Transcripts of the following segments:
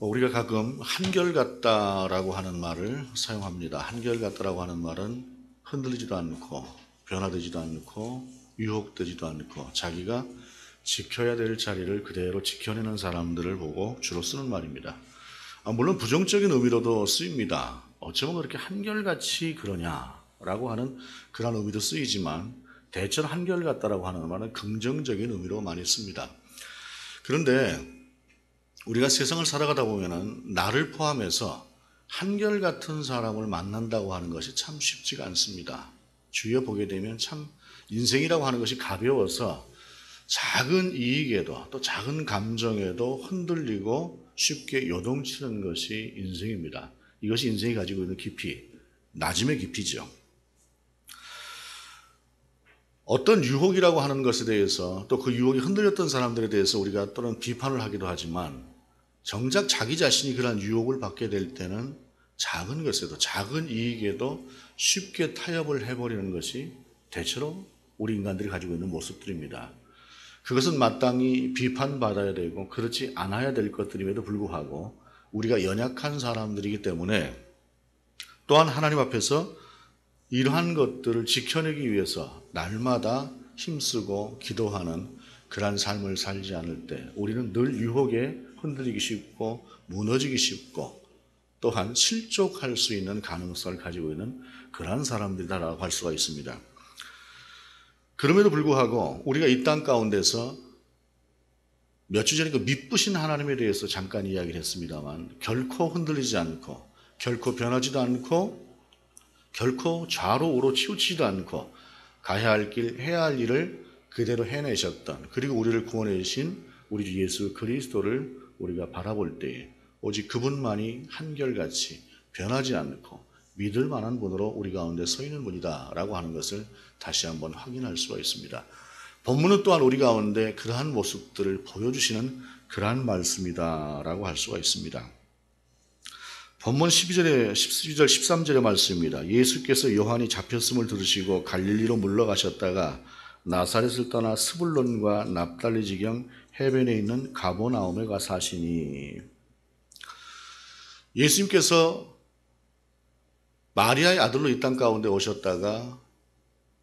우리가 가끔 한결같다라고 하는 말을 사용합니다. 한결같다라고 하는 말은 흔들리지도 않고 변화되지도 않고 유혹되지도 않고 자기가 지켜야 될 자리를 그대로 지켜내는 사람들을 보고 주로 쓰는 말입니다. 물론 부정적인 의미로도 쓰입니다. 어쩌면 그렇게 한결같이 그러냐라고 하는 그런 의미도 쓰이지만 대체로 한결같다라고 하는 말은 긍정적인 의미로 많이 씁니다. 그런데 우리가 세상을 살아가다 보면은 나를 포함해서 한결같은 사람을 만난다고 하는 것이 참 쉽지가 않습니다. 주위에 보게 되면 참 인생이라고 하는 것이 가벼워서 작은 이익에도 또 작은 감정에도 흔들리고 쉽게 요동치는 것이 인생입니다. 이것이 인생이 가지고 있는 깊이, 낮음의 깊이죠. 어떤 유혹이라고 하는 것에 대해서 또 그 유혹이 흔들렸던 사람들에 대해서 우리가 또는 비판을 하기도 하지만 정작 자기 자신이 그러한 유혹을 받게 될 때는 작은 것에도 작은 이익에도 쉽게 타협을 해버리는 것이 대체로 우리 인간들이 가지고 있는 모습들입니다. 그것은 마땅히 비판받아야 되고 그렇지 않아야 될 것들임에도 불구하고 우리가 연약한 사람들이기 때문에 또한 하나님 앞에서 이러한 것들을 지켜내기 위해서 날마다 힘쓰고 기도하는 그러한 삶을 살지 않을 때 우리는 늘 유혹에 흔들리기 쉽고 무너지기 쉽고 또한 실족할 수 있는 가능성을 가지고 있는 그러한 사람들이다라고 할 수가 있습니다. 그럼에도 불구하고 우리가 이 땅 가운데서 몇 주 전에 그 미쁘신 하나님에 대해서 잠깐 이야기를 했습니다만 결코 흔들리지 않고 결코 변하지도 않고 결코 좌로 우로 치우치지도 않고 가야 할 길, 해야 할 일을 그대로 해내셨던 그리고 우리를 구원해 주신 우리 주 예수 그리스도를 우리가 바라볼 때에 오직 그분만이 한결같이 변하지 않고 믿을 만한 분으로 우리 가운데 서 있는 분이다라고 하는 것을 다시 한번 확인할 수가 있습니다. 본문은 또한 우리 가운데 그러한 모습들을 보여주시는 그러한 말씀이다라고 할 수가 있습니다. 본문 12절, 13절의 말씀입니다. 예수께서 요한이 잡혔음을 들으시고 갈릴리로 물러가셨다가 나사렛을 떠나 스불론과 납달리 지경 해변에 있는 가버나움에 가 사시니 예수님께서 마리아의 아들로 이 땅 가운데 오셨다가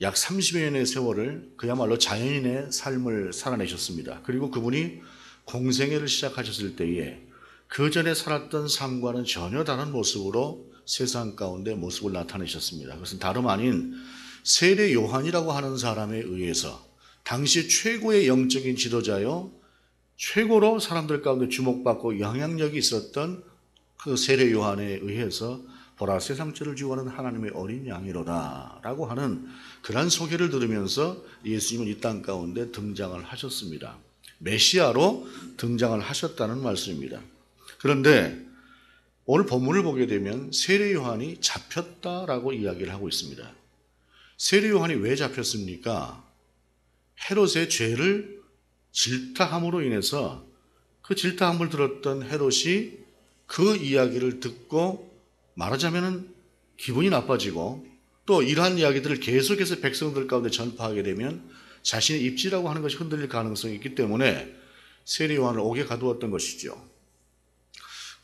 약 30여 년의 세월을 그야말로 자연인의 삶을 살아내셨습니다. 그리고 그분이 공생애를 시작하셨을 때에 그 전에 살았던 삶과는 전혀 다른 모습으로 세상 가운데 모습을 나타내셨습니다. 그것은 다름 아닌 세례 요한이라고 하는 사람에 의해서 당시 최고의 영적인 지도자요 최고로 사람들 가운데 주목받고 영향력이 있었던 그 세례 요한에 의해서 보라 세상 죄를 지고 가는 하나님의 어린 양이로다 라고 하는 그런 소개를 들으면서 예수님은 이 땅 가운데 등장을 하셨습니다. 메시아로 등장을 하셨다는 말씀입니다. 그런데 오늘 본문을 보게 되면 세례 요한이 잡혔다라고 이야기를 하고 있습니다. 세례 요한이 왜 잡혔습니까? 헤롯의 죄를 질타함으로 인해서 그 질타함을 들었던 헤롯이 그 이야기를 듣고 말하자면 기분이 나빠지고 또 이러한 이야기들을 계속해서 백성들 가운데 전파하게 되면 자신의 입지라고 하는 것이 흔들릴 가능성이 있기 때문에 세례 요한을 옥에 가두었던 것이죠.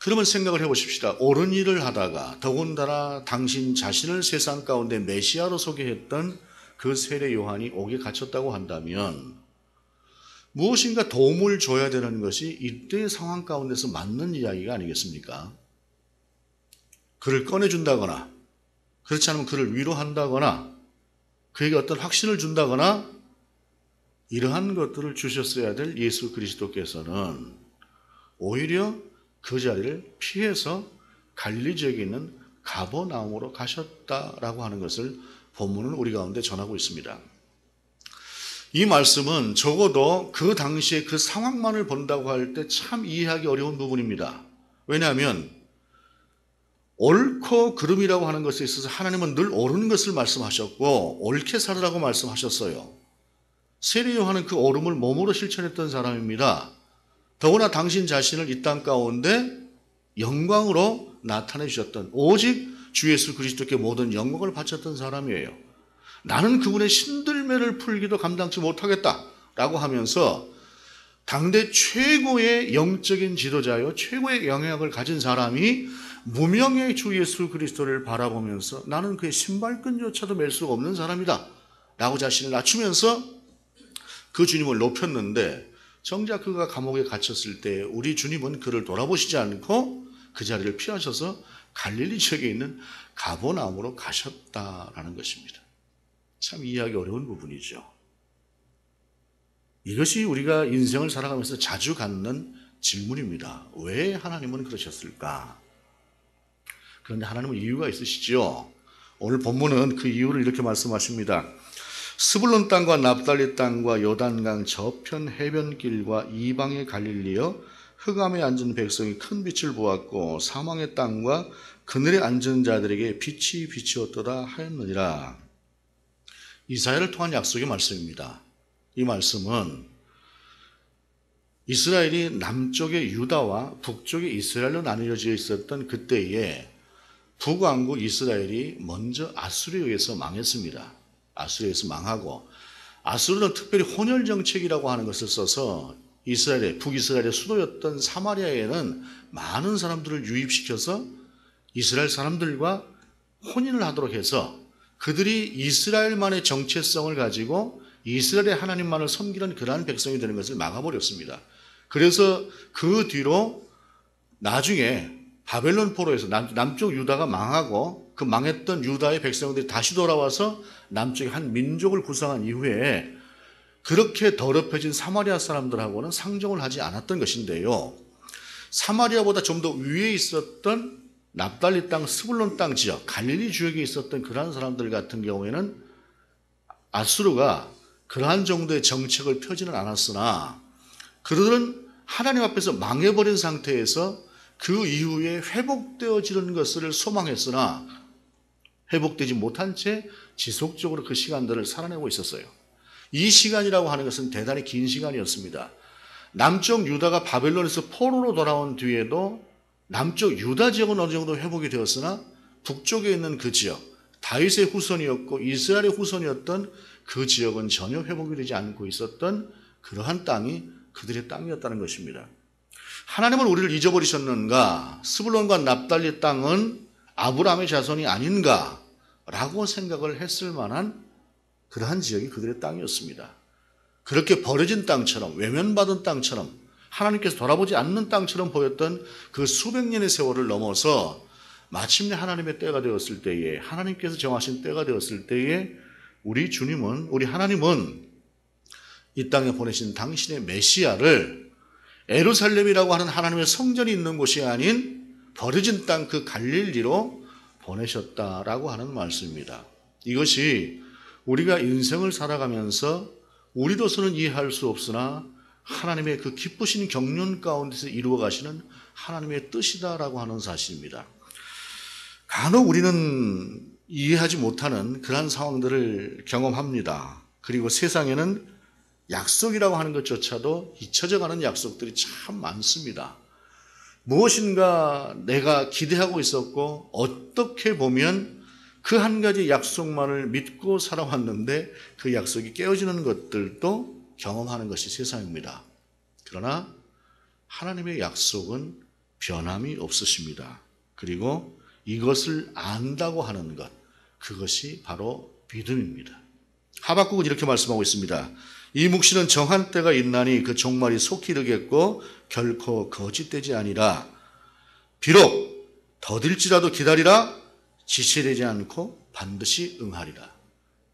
그러면 생각을 해보십시다. 옳은 일을 하다가 더군다나 당신 자신을 세상 가운데 메시아로 소개했던 그 세례 요한이 옥에 갇혔다고 한다면 무엇인가 도움을 줘야 되는 것이 이때의 상황 가운데서 맞는 이야기가 아니겠습니까? 그를 꺼내준다거나 그렇지 않으면 그를 위로한다거나 그에게 어떤 확신을 준다거나 이러한 것들을 주셨어야 될 예수 그리스도께서는 오히려 그 자리를 피해서 갈릴리 지역에 있는 가버나움으로 가셨다라고 하는 것을 본문은 우리 가운데 전하고 있습니다. 이 말씀은 적어도 그 당시에 그 상황만을 본다고 할 때 참 이해하기 어려운 부분입니다. 왜냐하면 옳고 그름이라고 하는 것에 있어서 하나님은 늘 옳은 것을 말씀하셨고 옳게 살으라고 말씀하셨어요. 세례 요한은 그 옳음을 몸으로 실천했던 사람입니다. 더구나 당신 자신을 이 땅 가운데 영광으로 나타내 주셨던 오직 주 예수 그리스도께 모든 영광을 바쳤던 사람이에요. 나는 그분의 신들매를 풀기도 감당치 못하겠다라고 하면서 당대 최고의 영적인 지도자요, 최고의 영향력을 가진 사람이 무명의 주 예수 그리스도를 바라보면서 나는 그의 신발끈조차도 맬 수가 없는 사람이다 라고 자신을 낮추면서 그 주님을 높였는데, 정작 그가 감옥에 갇혔을 때 우리 주님은 그를 돌아보시지 않고 그 자리를 피하셔서 갈릴리 지역에 있는 가버나움으로 가셨다라는 것입니다. 참 이해하기 어려운 부분이죠. 이것이 우리가 인생을 살아가면서 자주 갖는 질문입니다. 왜 하나님은 그러셨을까? 그런데 하나님은 이유가 있으시죠. 오늘 본문은 그 이유를 이렇게 말씀하십니다. 스불론 땅과 납달리 땅과 요단강 저편 해변길과 이방의 갈릴리여, 흑암에 앉은 백성이 큰 빛을 보았고 사망의 땅과 그늘에 앉은 자들에게 빛이 비치었도다 하였느니라. 이사야를 통한 약속의 말씀입니다. 이 말씀은 이스라엘이 남쪽의 유다와 북쪽의 이스라엘로 나뉘어져 있었던 그때에 북왕국 이스라엘이 먼저 아수르에 의해서 망했습니다. 아수르에 의해서 망하고, 아수르는 특별히 혼혈 정책이라고 하는 것을 써서 북이스라엘의 수도였던 사마리아에는 많은 사람들을 유입시켜서 이스라엘 사람들과 혼인을 하도록 해서 그들이 이스라엘만의 정체성을 가지고 이스라엘의 하나님만을 섬기는 그러한 백성이 되는 것을 막아버렸습니다. 그래서 그 뒤로 나중에 바벨론 포로에서 남쪽 유다가 망하고 그 망했던 유다의 백성들이 다시 돌아와서 남쪽의 한 민족을 구성한 이후에 그렇게 더럽혀진 사마리아 사람들하고는 상종을 하지 않았던 것인데요. 사마리아보다 좀 더 위에 있었던 납달리 땅, 스불론 땅 지역, 갈릴리 지역에 있었던 그러한 사람들 같은 경우에는 아수르가 그러한 정도의 정책을 펴지는 않았으나 그들은 하나님 앞에서 망해버린 상태에서 그 이후에 회복되어지는 것을 소망했으나 회복되지 못한 채 지속적으로 그 시간들을 살아내고 있었어요. 이 시간이라고 하는 것은 대단히 긴 시간이었습니다. 남쪽 유다가 바벨론에서 포로로 돌아온 뒤에도 남쪽 유다 지역은 어느 정도 회복이 되었으나 북쪽에 있는 그 지역, 다윗의 후손이었고 이스라엘의 후손이었던 그 지역은 전혀 회복이 되지 않고 있었던 그러한 땅이 그들의 땅이었다는 것입니다. 하나님은 우리를 잊어버리셨는가? 스불론과 납달리 땅은 아브라함의 자손이 아닌가? 라고 생각을 했을 만한 그러한 지역이 그들의 땅이었습니다. 그렇게 버려진 땅처럼, 외면받은 땅처럼, 하나님께서 돌아보지 않는 땅처럼 보였던 그 수백 년의 세월을 넘어서 마침내 하나님의 때가 되었을 때에, 하나님께서 정하신 때가 되었을 때에 우리 하나님은 이 땅에 보내신 당신의 메시아를 예루살렘이라고 하는 하나님의 성전이 있는 곳이 아닌 버려진 땅 그 갈릴리로 보내셨다라고 하는 말씀입니다. 이것이 우리가 인생을 살아가면서 우리로서는 이해할 수 없으나 하나님의 그 기쁘신 경륜 가운데서 이루어 가시는 하나님의 뜻이다라고 하는 사실입니다. 간혹 우리는 이해하지 못하는 그러한 상황들을 경험합니다. 그리고 세상에는 약속이라고 하는 것조차도 잊혀져가는 약속들이 참 많습니다. 무엇인가 내가 기대하고 있었고 어떻게 보면 그 한 가지 약속만을 믿고 살아왔는데 그 약속이 깨어지는 것들도 경험하는 것이 세상입니다. 그러나 하나님의 약속은 변함이 없으십니다. 그리고 이것을 안다고 하는 것, 그것이 바로 믿음입니다. 하박국은 이렇게 말씀하고 있습니다. 이 묵시는 정한 때가 있나니 그 종말이 속히 이르겠고 결코 거짓되지 아니라. 비록 더딜지라도 기다리라. 지체되지 않고 반드시 응하리라.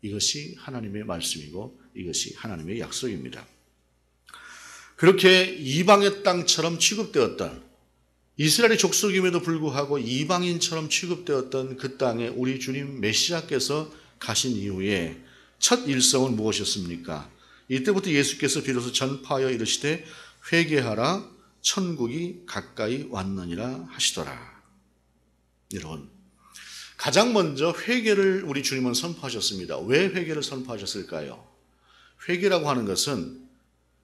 이것이 하나님의 말씀이고 이것이 하나님의 약속입니다. 그렇게 이방의 땅처럼 취급되었던, 이스라엘의 족속임에도 불구하고 이방인처럼 취급되었던 그 땅에 우리 주님 메시아께서 가신 이후에 첫 일성은 무엇이었습니까? 이때부터 예수께서 비로소 전파하여 이르시되 회개하라, 천국이 가까이 왔느니라 하시더라. 여러분, 가장 먼저 회개를 우리 주님은 선포하셨습니다. 왜 회개를 선포하셨을까요? 회개라고 하는 것은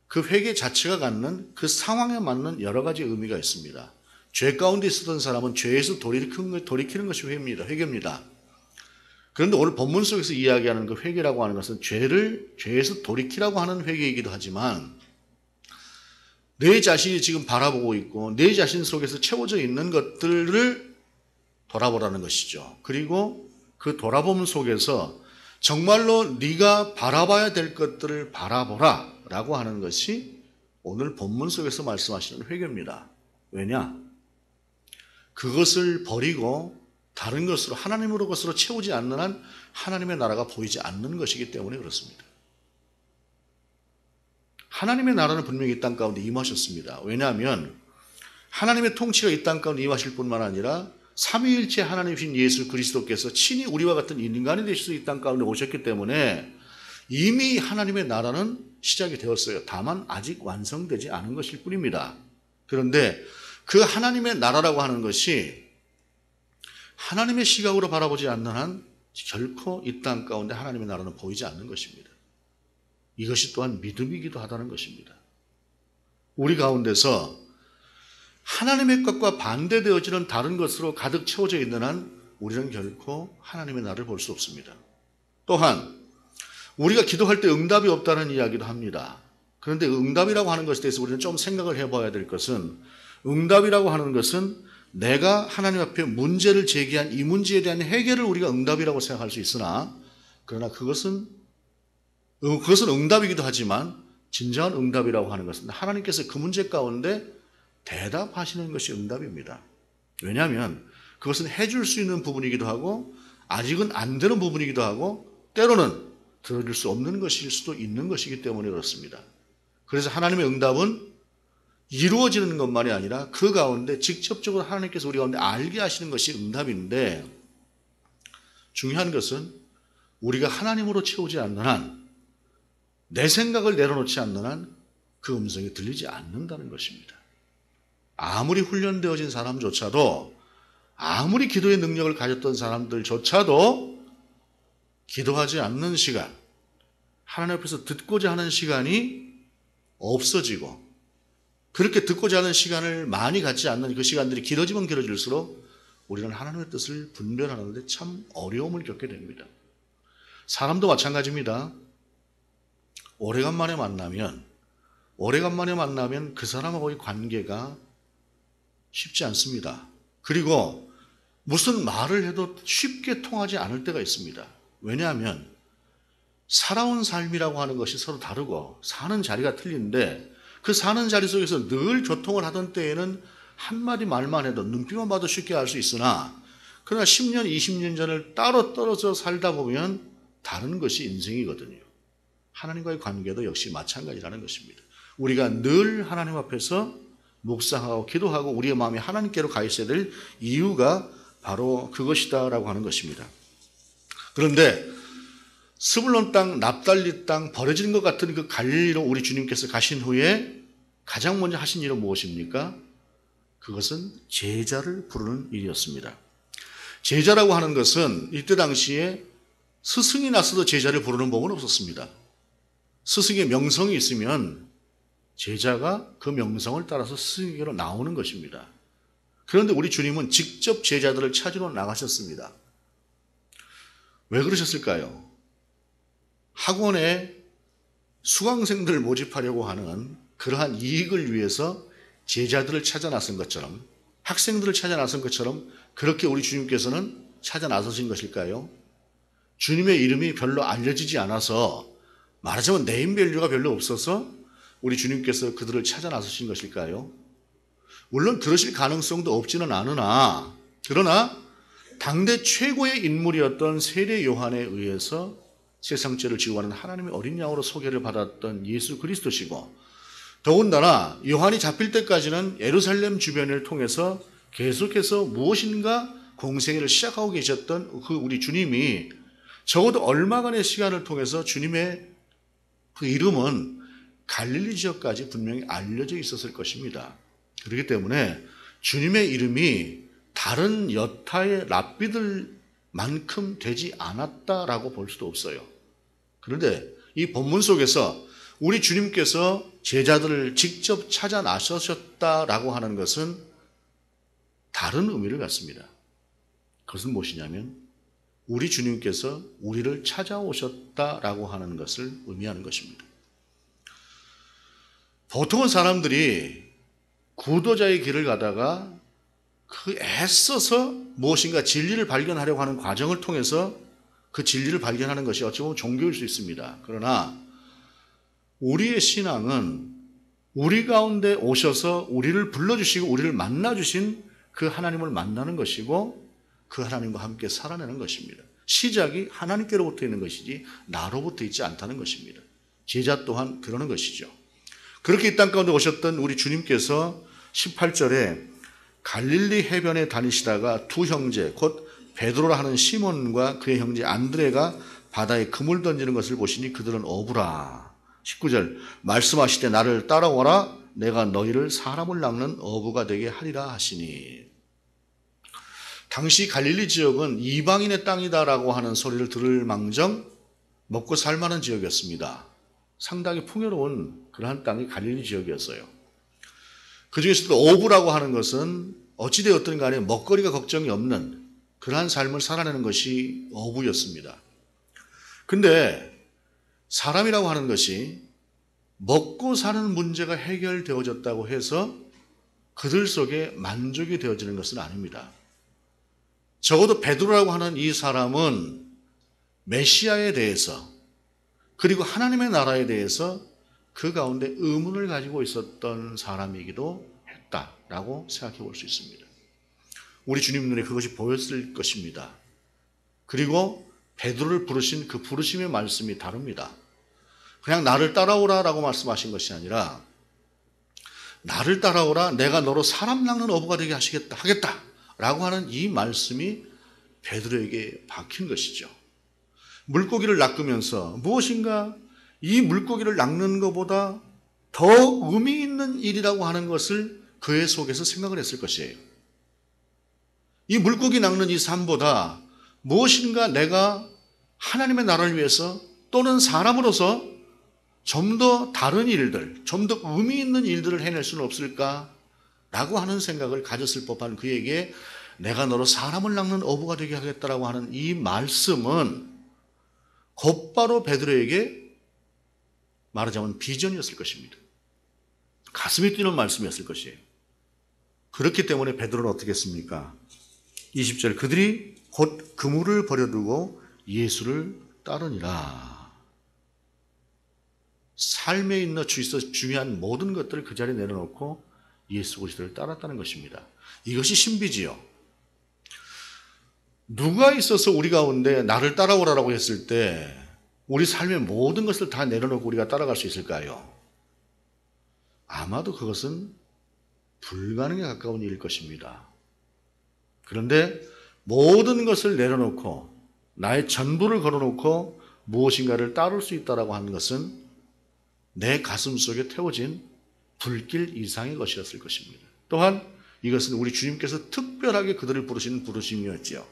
그 회개 자체가 갖는 그 상황에 맞는 여러 가지 의미가 있습니다. 죄 가운데 있었던 사람은 죄에서 돌이키는 것이 회개입니다. 그런데 오늘 본문 속에서 이야기하는 그 회개라고 하는 것은 죄에서 돌이키라고 하는 회개이기도 하지만 내 자신이 지금 바라보고 있고 내 자신 속에서 채워져 있는 것들을 돌아보라는 것이죠. 그리고 그 돌아봄 속에서 정말로 네가 바라봐야 될 것들을 바라보라 라고 하는 것이 오늘 본문 속에서 말씀하시는 회개입니다. 왜냐? 그것을 버리고 다른 것으로 하나님으로 것으로 채우지 않는 한 하나님의 나라가 보이지 않는 것이기 때문에 그렇습니다. 하나님의 나라는 분명히 이 땅 가운데 임하셨습니다. 왜냐하면 하나님의 통치가 이 땅 가운데 임하실 뿐만 아니라 삼위일체 하나님이신 예수 그리스도께서 친히 우리와 같은 인간이 되셔서 이 땅 가운데 오셨기 때문에 이미 하나님의 나라는 시작이 되었어요. 다만 아직 완성되지 않은 것일 뿐입니다. 그런데 그 하나님의 나라라고 하는 것이 하나님의 시각으로 바라보지 않는 한 결코 이 땅 가운데 하나님의 나라는 보이지 않는 것입니다. 이것이 또한 믿음이기도 하다는 것입니다. 우리 가운데서 하나님의 것과 반대되어지는 다른 것으로 가득 채워져 있는 한 우리는 결코 하나님의 나라를 볼 수 없습니다. 또한 우리가 기도할 때 응답이 없다는 이야기도 합니다. 그런데 응답이라고 하는 것에 대해서 우리는 좀 생각을 해봐야 될 것은 응답이라고 하는 것은 내가 하나님 앞에 문제를 제기한 이 문제에 대한 해결을 우리가 응답이라고 생각할 수 있으나 그러나 그것은 응답이기도 하지만 진정한 응답이라고 하는 것은 하나님께서 그 문제 가운데 대답하시는 것이 응답입니다. 왜냐하면 그것은 해줄 수 있는 부분이기도 하고 아직은 안 되는 부분이기도 하고 때로는 들어줄 수 없는 것일 수도 있는 것이기 때문에 그렇습니다. 그래서 하나님의 응답은 이루어지는 것만이 아니라 그 가운데 직접적으로 하나님께서 우리 가운데 알게 하시는 것이 응답인데 중요한 것은 우리가 하나님으로 채우지 않는 한 내 생각을 내려놓지 않는 한 그 음성이 들리지 않는다는 것입니다. 아무리 훈련되어진 사람조차도 아무리 기도의 능력을 가졌던 사람들조차도 기도하지 않는 시간, 하나님 앞에서 듣고자 하는 시간이 없어지고 그렇게 듣고자 하는 시간을 많이 갖지 않는 그 시간들이 길어지면 길어질수록 우리는 하나님의 뜻을 분별하는데 참 어려움을 겪게 됩니다. 사람도 마찬가지입니다. 오래간만에 만나면 그 사람하고의 관계가 쉽지 않습니다. 그리고 무슨 말을 해도 쉽게 통하지 않을 때가 있습니다. 왜냐하면 살아온 삶이라고 하는 것이 서로 다르고 사는 자리가 틀린데 그 사는 자리 속에서 늘 교통을 하던 때에는 한마디 말만 해도 눈빛만 봐도 쉽게 알 수 있으나 그러나 10년, 20년 전을 따로 떨어져 살다 보면 다른 것이 인생이거든요. 하나님과의 관계도 역시 마찬가지라는 것입니다. 우리가 늘 하나님 앞에서 묵상하고 기도하고 우리의 마음이 하나님께로 가 있어야 될 이유가 바로 그것이다라고 하는 것입니다. 그런데 스불론 땅, 납달리 땅 버려진 것 같은 그 갈릴리로 우리 주님께서 가신 후에 가장 먼저 하신 일은 무엇입니까? 그것은 제자를 부르는 일이었습니다. 제자라고 하는 것은 이때 당시에 스승이 나서도 제자를 부르는 법은 없었습니다. 스승의 명성이 있으면 제자가 그 명성을 따라서 스승에게로 나오는 것입니다. 그런데 우리 주님은 직접 제자들을 찾으러 나가셨습니다. 왜 그러셨을까요? 학원에 수강생들을 모집하려고 하는 그러한 이익을 위해서 제자들을 찾아 나선 것처럼 학생들을 찾아 나선 것처럼 그렇게 우리 주님께서는 찾아 나서신 것일까요? 주님의 이름이 별로 알려지지 않아서 말하자면 네임밸류가 별로 없어서 우리 주님께서 그들을 찾아 나서신 것일까요? 물론 그러실 가능성도 없지는 않으나 그러나 당대 최고의 인물이었던 세례 요한에 의해서 세상 죄를 지고 가는 하나님의 어린 양으로 소개를 받았던 예수 그리스도시고 더군다나 요한이 잡힐 때까지는 예루살렘 주변을 통해서 계속해서 무엇인가 공생애를 시작하고 계셨던 그 우리 주님이 적어도 얼마간의 시간을 통해서 주님의 그 이름은 갈릴리 지역까지 분명히 알려져 있었을 것입니다. 그렇기 때문에 주님의 이름이 다른 여타의 랍비들만큼 되지 않았다라고 볼 수도 없어요. 그런데 이 본문 속에서 우리 주님께서 제자들을 직접 찾아 나서셨다라고 하는 것은 다른 의미를 갖습니다. 그것은 무엇이냐면 우리 주님께서 우리를 찾아오셨다라고 하는 것을 의미하는 것입니다. 보통은 사람들이 구도자의 길을 가다가 그 애써서 무엇인가 진리를 발견하려고 하는 과정을 통해서 그 진리를 발견하는 것이 어찌 보면 종교일 수 있습니다. 그러나 우리의 신앙은 우리 가운데 오셔서 우리를 불러주시고 우리를 만나주신 그 하나님을 만나는 것이고 그 하나님과 함께 살아내는 것입니다. 시작이 하나님께로부터 있는 것이지 나로부터 있지 않다는 것입니다. 제자 또한 그러는 것이죠. 그렇게 이 땅 가운데 오셨던 우리 주님께서 18절에 갈릴리 해변에 다니시다가 두 형제 곧 베드로라 하는 시몬과 그의 형제 안드레가 바다에 그물 던지는 것을 보시니 그들은 어부라. 19절 말씀하시되 나를 따라오라 내가 너희를 사람을 낚는 어부가 되게 하리라 하시니. 당시 갈릴리 지역은 이방인의 땅이다라고 하는 소리를 들을 망정 먹고 살만한 지역이었습니다. 상당히 풍요로운 그러한 땅이 갈릴리 지역이었어요. 그 중에서도 어부라고 하는 것은 어찌되었든 간에 먹거리가 걱정이 없는 그러한 삶을 살아내는 것이 어부였습니다. 근데 사람이라고 하는 것이 먹고 사는 문제가 해결되어졌다고 해서 그들 속에 만족이 되어지는 것은 아닙니다. 적어도 베드로라고 하는 이 사람은 메시아에 대해서 그리고 하나님의 나라에 대해서 그 가운데 의문을 가지고 있었던 사람이기도 했다라고 생각해 볼 수 있습니다. 우리 주님 눈에 그것이 보였을 것입니다. 그리고 베드로를 부르신 그 부르심의 말씀이 다릅니다. 그냥 나를 따라오라라고 말씀하신 것이 아니라 나를 따라오라 내가 너로 사람 낚는 어부가 되게 하겠다라고 하는 이 말씀이 베드로에게 박힌 것이죠. 물고기를 낚으면서 무엇인가 이 물고기를 낚는 것보다 더 의미 있는 일이라고 하는 것을 그의 속에서 생각을 했을 것이에요. 이 물고기 낚는 이 삶보다 무엇인가 내가 하나님의 나라를 위해서 또는 사람으로서 좀 더 다른 일들, 좀 더 의미 있는 일들을 해낼 수는 없을까라고 하는 생각을 가졌을 법한 그에게 내가 너로 사람을 낚는 어부가 되게 하겠다라고 하는 이 말씀은 곧바로 베드로에게 말하자면 비전이었을 것입니다. 가슴이 뛰는 말씀이었을 것이에요. 그렇기 때문에 베드로는 어떻게 했습니까? 20절 그들이 곧 그물을 버려두고 예수를 따르니라. 삶에 있는 중요한 모든 것들을 그 자리에 내려놓고 예수 그리스도를 따랐다는 것입니다. 이것이 신비지요. 누가 있어서 우리 가운데 나를 따라오라고 했을 때 우리 삶의 모든 것을 다 내려놓고 우리가 따라갈 수 있을까요? 아마도 그것은 불가능에 가까운 일일 것입니다. 그런데 모든 것을 내려놓고 나의 전부를 걸어놓고 무엇인가를 따를 수 있다고 하는 것은 내 가슴 속에 태워진 불길 이상의 것이었을 것입니다. 또한 이것은 우리 주님께서 특별하게 그들을 부르시는 부르심이었지요.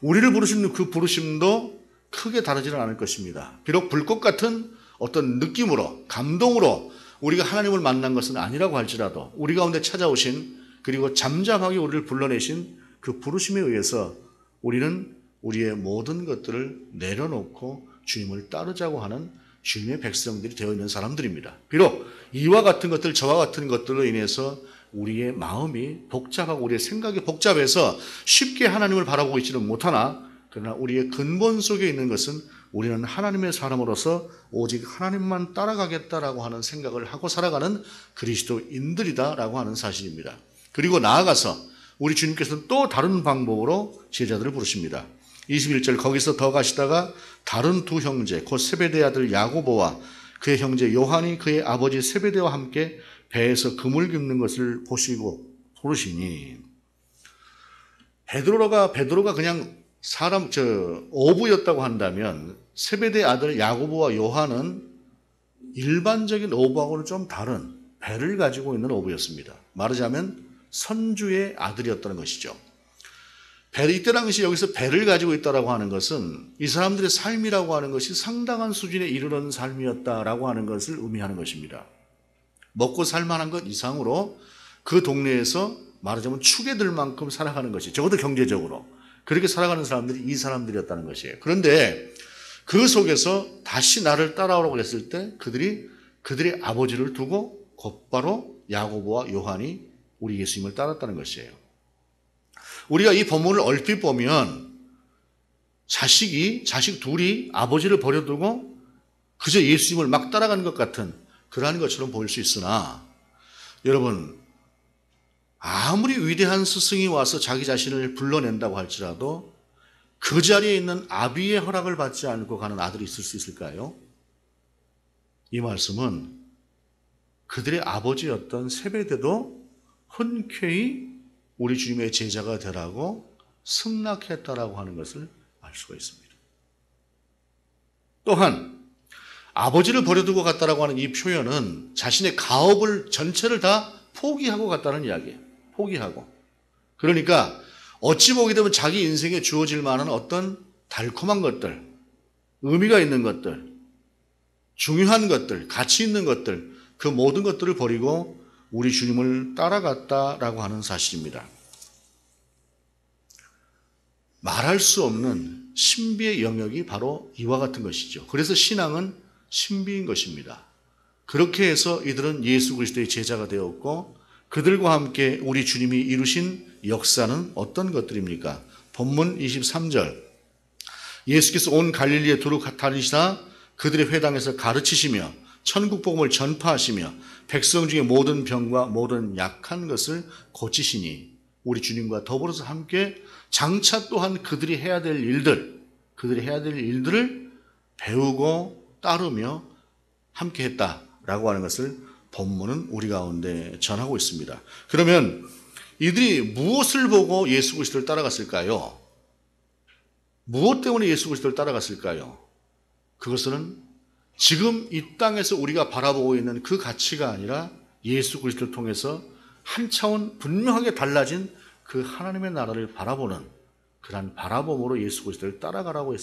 우리를 부르시는 그 부르심도 크게 다르지는 않을 것입니다. 비록 불꽃 같은 어떤 느낌으로 감동으로 우리가 하나님을 만난 것은 아니라고 할지라도 우리 가운데 찾아오신 그리고 잠잠하게 우리를 불러내신 그 부르심에 의해서 우리는 우리의 모든 것들을 내려놓고 주님을 따르자고 하는 주님의 백성들이 되어 있는 사람들입니다. 비록 이와 같은 것들 저와 같은 것들로 인해서 우리의 마음이 복잡하고 우리의 생각이 복잡해서 쉽게 하나님을 바라보고 있지는 못하나 그러나 우리의 근본 속에 있는 것은 우리는 하나님의 사람으로서 오직 하나님만 따라가겠다라고 하는 생각을 하고 살아가는 그리스도인들이다라고 하는 사실입니다. 그리고 나아가서 우리 주님께서는 또 다른 방법으로 제자들을 부르십니다. 21절 거기서 더 가시다가 다른 두 형제 곧 세베대의 아들 야고보와 그의 형제 요한이 그의 아버지 세베대와 함께 배에서 그물 깁는 것을 보시고 부르시니 베드로가 그냥 어부였다고 한다면 세베대의 아들 야고보와 요한은 일반적인 어부하고는 좀 다른 배를 가지고 있는 어부였습니다. 말하자면 선주의 아들이었다는 것이죠. 이때 당시 여기서 배를 가지고 있다라고 하는 것은 이 사람들의 삶이라고 하는 것이 상당한 수준에 이르는 삶이었다라고 하는 것을 의미하는 것입니다. 먹고 살만한 것 이상으로 그 동네에서 말하자면 축에 들 만큼 살아가는 것이 적어도 경제적으로 그렇게 살아가는 사람들이 이 사람들이었다는 것이에요. 그런데 그 속에서 다시 나를 따라오라고 했을 때 그들이 그들의 아버지를 두고 곧바로 야고보와 요한이 우리 예수님을 따랐다는 것이에요. 우리가 이 본문을 얼핏 보면 자식 둘이 아버지를 버려두고 그저 예수님을 막 따라가는 것 같은 그러한 것처럼 보일 수 있으나, 여러분, 아무리 위대한 스승이 와서 자기 자신을 불러낸다고 할지라도 그 자리에 있는 아비의 허락을 받지 않고 가는 아들이 있을 수 있을까요? 이 말씀은 그들의 아버지였던 세베대도 흔쾌히 우리 주님의 제자가 되라고 승낙했다라고 하는 것을 알 수가 있습니다. 또한 아버지를 버려두고 갔다라고 하는 이 표현은 자신의 가업을 전체를 다 포기하고 갔다는 이야기예요. 포기하고. 그러니까 어찌 보게 되면 자기 인생에 주어질 만한 어떤 달콤한 것들, 의미가 있는 것들, 중요한 것들, 가치 있는 것들, 그 모든 것들을 버리고 우리 주님을 따라갔다라고 하는 사실입니다. 말할 수 없는 신비의 영역이 바로 이와 같은 것이죠. 그래서 신앙은 신비인 것입니다. 그렇게 해서 이들은 예수 그리스도의 제자가 되었고, 그들과 함께 우리 주님이 이루신 역사는 어떤 것들입니까? 본문 23절, 예수께서 온 갈릴리에 두루 다니시다 그들의 회당에서 가르치시며 천국 복음을 전파하시며 백성 중에 모든 병과 모든 약한 것을 고치시니, 우리 주님과 더불어서 함께 장차 또한 그들이 해야 될 일들을 배우고 따르며 함께 했다라고 하는 것을 본문은 우리 가운데 전하고 있습니다. 그러면 이들이 무엇을 보고 예수 그리스도를 따라갔을까요? 무엇 때문에 예수 그리스도를 따라갔을까요? 그것은 지금 이 땅에서 우리가 바라보고 있는 그 가치가 아니라 예수 그리스도를 통해서 한 차원 분명하게 달라진 그 하나님의 나라를 바라보는 그러한 바라봄으로 예수 그리스도를 따라오라고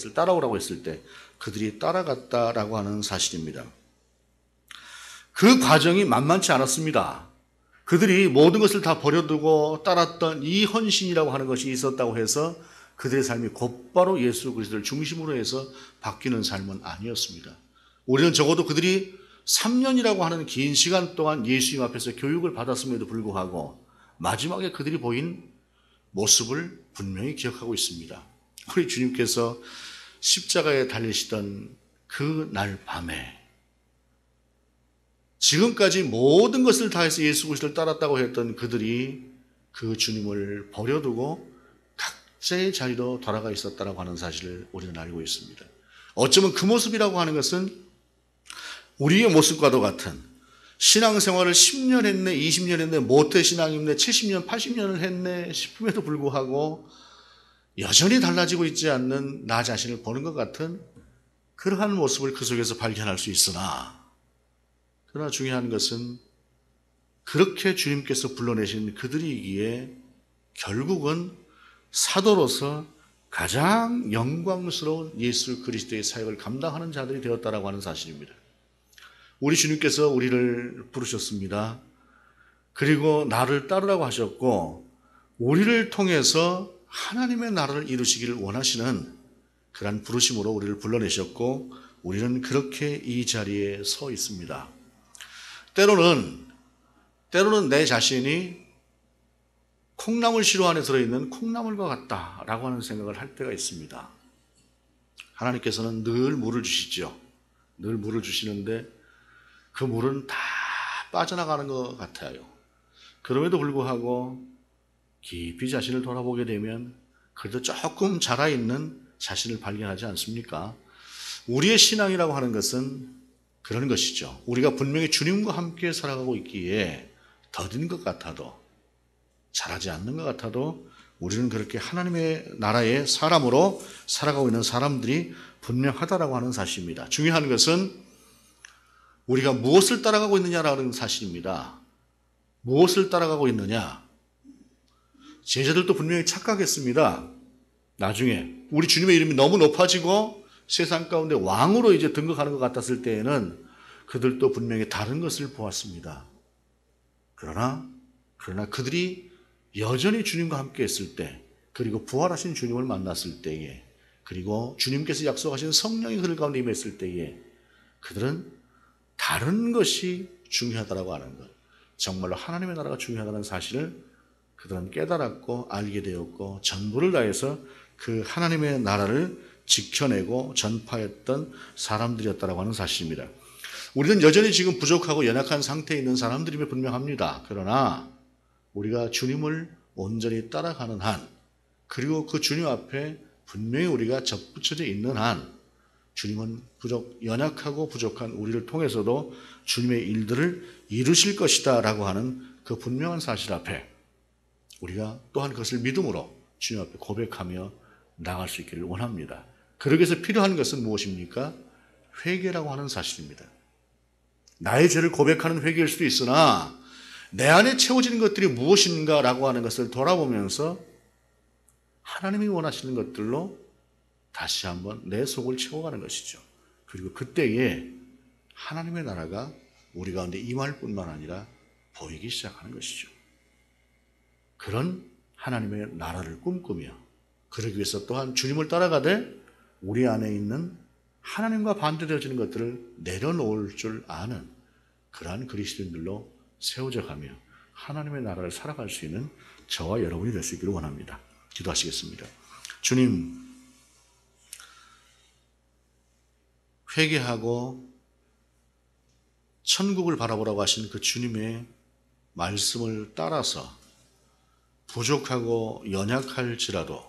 했을 때 그들이 따라갔다라고 하는 사실입니다. 그 과정이 만만치 않았습니다. 그들이 모든 것을 다 버려두고 따랐던 이 헌신이라고 하는 것이 있었다고 해서 그들의 삶이 곧바로 예수 그리스도를 중심으로 해서 바뀌는 삶은 아니었습니다. 우리는 적어도 그들이 3년이라고 하는 긴 시간 동안 예수님 앞에서 교육을 받았음에도 불구하고 마지막에 그들이 보인 모습을 분명히 기억하고 있습니다. 우리 주님께서 십자가에 달리시던 그 날 밤에 지금까지 모든 것을 다해서 예수 그리스도를 따랐다고 했던 그들이 그 주님을 버려두고 각자의 자리로 돌아가 있었다고 하는 사실을 우리는 알고 있습니다. 어쩌면 그 모습이라고 하는 것은 우리의 모습과도 같은, 신앙생활을 10년 했네, 20년 했네, 모태신앙이네, 70년, 80년을 했네 싶음에도 불구하고 여전히 달라지고 있지 않는 나 자신을 보는 것 같은 그러한 모습을 그 속에서 발견할 수 있으나, 그러나 중요한 것은 그렇게 주님께서 불러내신 그들이기에 결국은 사도로서 가장 영광스러운 예수 그리스도의 사역을 감당하는 자들이 되었다라고 하는 사실입니다. 우리 주님께서 우리를 부르셨습니다. 그리고 나를 따르라고 하셨고, 우리를 통해서 하나님의 나라를 이루시기를 원하시는 그러한 부르심으로 우리를 불러내셨고, 우리는 그렇게 이 자리에 서 있습니다. 때로는 내 자신이 콩나물 시로 안에 들어있는 콩나물과 같다라고 하는 생각을 할 때가 있습니다. 하나님께서는 늘 물을 주시죠. 늘 물을 주시는데 그 물은 다 빠져나가는 것 같아요. 그럼에도 불구하고 깊이 자신을 돌아보게 되면 그래도 조금 자라있는 자신을 발견하지 않습니까? 우리의 신앙이라고 하는 것은 그런 것이죠. 우리가 분명히 주님과 함께 살아가고 있기에 더딘 것 같아도, 잘하지 않는 것 같아도 우리는 그렇게 하나님의 나라의 사람으로 살아가고 있는 사람들이 분명하다라고 하는 사실입니다. 중요한 것은 우리가 무엇을 따라가고 있느냐라는 사실입니다. 무엇을 따라가고 있느냐? 제자들도 분명히 착각했습니다. 나중에 우리 주님의 이름이 너무 높아지고 세상 가운데 왕으로 이제 등극하는 것 같았을 때에는 그들도 분명히 다른 것을 보았습니다. 그러나 그들이 여전히 주님과 함께 했을 때, 그리고 부활하신 주님을 만났을 때에, 그리고 주님께서 약속하신 성령이 그들 가운데 임했을 때에 그들은 다른 것이 중요하다라고 하는 것, 정말로 하나님의 나라가 중요하다는 사실을 그들은 깨달았고 알게 되었고 전부를 다해서 그 하나님의 나라를 지켜내고 전파했던 사람들이었다라고 하는 사실입니다. 우리는 여전히 지금 부족하고 연약한 상태에 있는 사람들임이 분명합니다. 그러나 우리가 주님을 온전히 따라가는 한, 그리고 그 주님 앞에 분명히 우리가 접붙여져 있는 한, 주님은 연약하고 부족한 우리를 통해서도 주님의 일들을 이루실 것이다 라고 하는 그 분명한 사실 앞에 우리가 또한 그것을 믿음으로 주님 앞에 고백하며 나갈 수 있기를 원합니다. 그러기 위해서 필요한 것은 무엇입니까? 회개라고 하는 사실입니다. 나의 죄를 고백하는 회개일 수도 있으나 내 안에 채워지는 것들이 무엇인가 라고 하는 것을 돌아보면서 하나님이 원하시는 것들로 다시 한번 내 속을 채워가는 것이죠. 그리고 그때에 하나님의 나라가 우리 가운데 임할 뿐만 아니라 보이기 시작하는 것이죠. 그런 하나님의 나라를 꿈꾸며 그러기 위해서 또한 주님을 따라가되 우리 안에 있는 하나님과 반대되어지는 것들을 내려놓을 줄 아는 그러한 그리스도인들로 세워져 가며 하나님의 나라를 살아갈 수 있는 저와 여러분이 될 수 있기를 원합니다. 기도하시겠습니다. 주님, 회개하고 천국을 바라보라고 하신 그 주님의 말씀을 따라서 부족하고 연약할지라도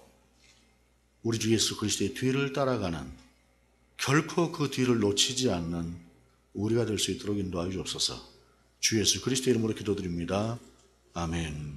우리 주 예수 그리스도의 뒤를 따라가는, 결코 그 뒤를 놓치지 않는 우리가 될 수 있도록 인도하여 주옵소서. 주 예수 그리스도의 이름으로 기도드립니다. 아멘.